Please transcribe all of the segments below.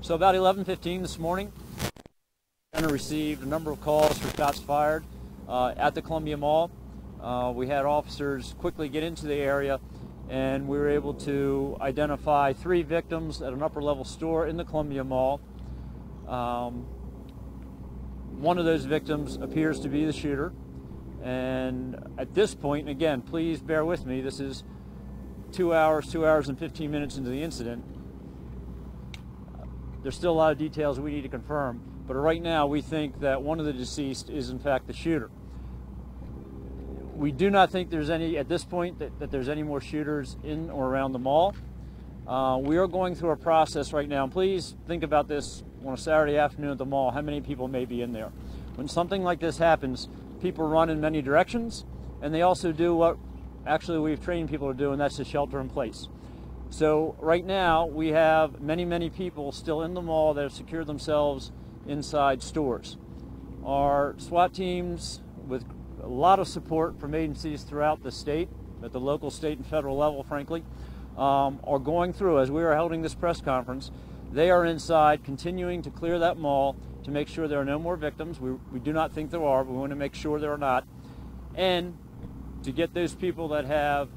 So about 11:15 this morning, we received a number of calls for shots fired at the Columbia Mall. We had officers quickly get into the area, and we were able to identify 3 victims at an upper-level store in the Columbia Mall. One of those victims appears to be the shooter, and at this point, and again, please bear with me, this is 2 hours and 15 minutes into the incident. There's still a lot of details we need to confirm, but right now we think that one of the deceased is in fact the shooter. We do not think there's any, at this point, that there's any more shooters in or around the mall. We are going through a process right now, and please think about this on a Saturday afternoon at the mall, how many people may be in there. When something like this happens, people run in many directions, and they also do what actually we've trained people to do, and that's to shelter in place. So right now we have many people still in the mall that have secured themselves inside stores. Our SWAT teams, with a lot of support from agencies throughout the state, at the local, state, and federal level, frankly, are going through, as we are holding this press conference, they are inside continuing to clear that mall to make sure there are no more victims. We do not think there are, but we want to make sure there are not. And to get those people that have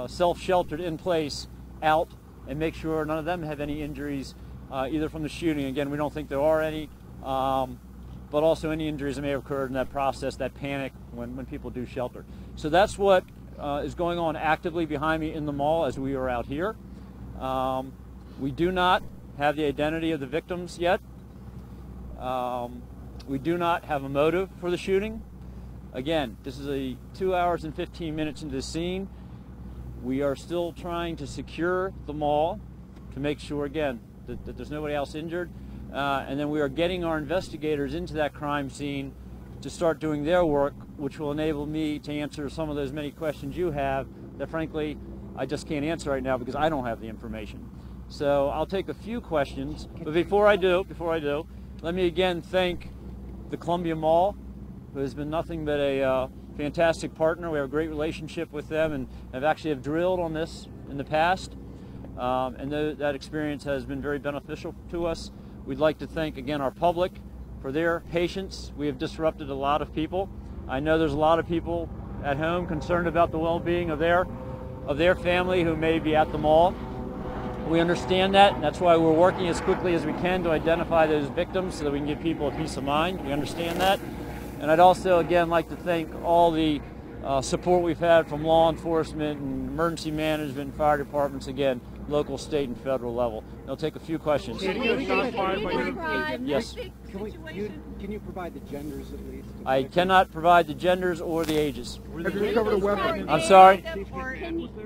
self-sheltered in place out and make sure none of them have any injuries, either from the shooting. Again, we don't think there are any, but also any injuries that may have occurred in that process, that panic when people do shelter. So that's what is going on actively behind me in the mall as we are out here. We do not have the identity of the victims yet. We do not have a motive for the shooting. Again, this is 2 hours and 15 minutes into the scene. We are still trying to secure the mall to make sure, again, that there's nobody else injured. And then we are getting our investigators into that crime scene to start doing their work, which will enable me to answer some of those many questions you have that, frankly, I just can't answer right now because I don't have the information. So I'll take a few questions, but before I do, let me again thank the Columbia Mall, who has been nothing but a fantastic partner. We have a great relationship with them and have drilled on this in the past, and that experience has been very beneficial to us. We'd like to thank again our public for their patience. We have disrupted a lot of people. I know there's a lot of people at home concerned about the well-being of their family who may be at the mall. We understand that, and that's why we're working as quickly as we can to identify those victims so that we can give people a peace of mind. We understand that. And I'd also, again, like to thank all the support we've had from law enforcement and emergency management and fire departments, again, local, state, and federal level. I'll take a few questions. Yes. Can you provide the genders at least? I cannot provide the genders or the ages. Have you recovered a weapon? I'm sorry?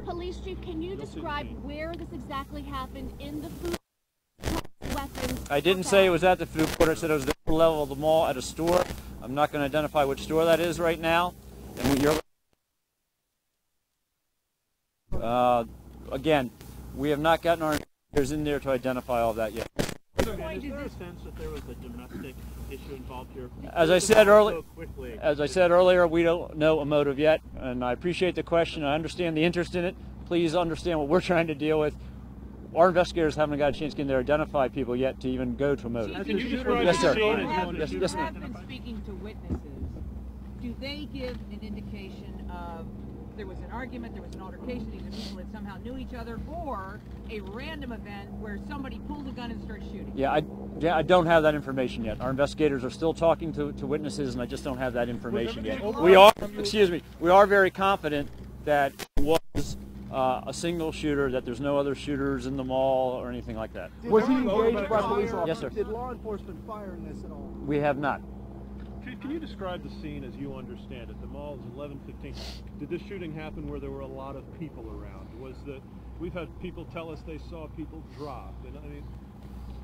Police Chief, can you describe where this exactly happened in the food weapons? I didn't say it was at the food court. I said it was the upper level of the mall at a store. I'm not going to identify which store that is right now. And again, we have not gotten our investigators in there to identify all of that yet. Is there a sense that there was a domestic issue involved here? As I said earlier, we don't know a motive yet, and I appreciate the question. I understand the interest in it. Please understand what we're trying to deal with. Our investigators haven't got a chance to get in there to identify people yet to even go to a motive. Yes, sir. Yes, ma'am. Speaking to witnesses, do they give an indication of there was an argument, there was an altercation, either people that somehow knew each other, or a random event where somebody pulled a gun and started shooting? Yeah, I don't have that information yet. Our investigators are still talking to witnesses, and I just don't have that information yet. We are very confident that it was a single shooter, that there's no other shooters in the mall or anything like that. Was he engaged by police officers? Yes, sir. Did law enforcement fire in this at all? We have not. Can you describe the scene as you understand it? The mall is 11:15. Did this shooting happen where there were a lot of people around? We've had people tell us they saw people drop. And I mean,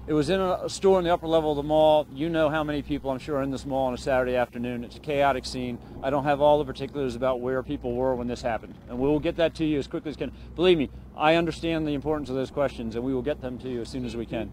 it was in a store in the upper level of the mall. You know how many people, I'm sure, are in this mall on a Saturday afternoon. It's a chaotic scene. I don't have all the particulars about where people were when this happened, and we will get that to you as quickly as we can. Believe me, I understand the importance of those questions, and we will get them to you as soon as we can.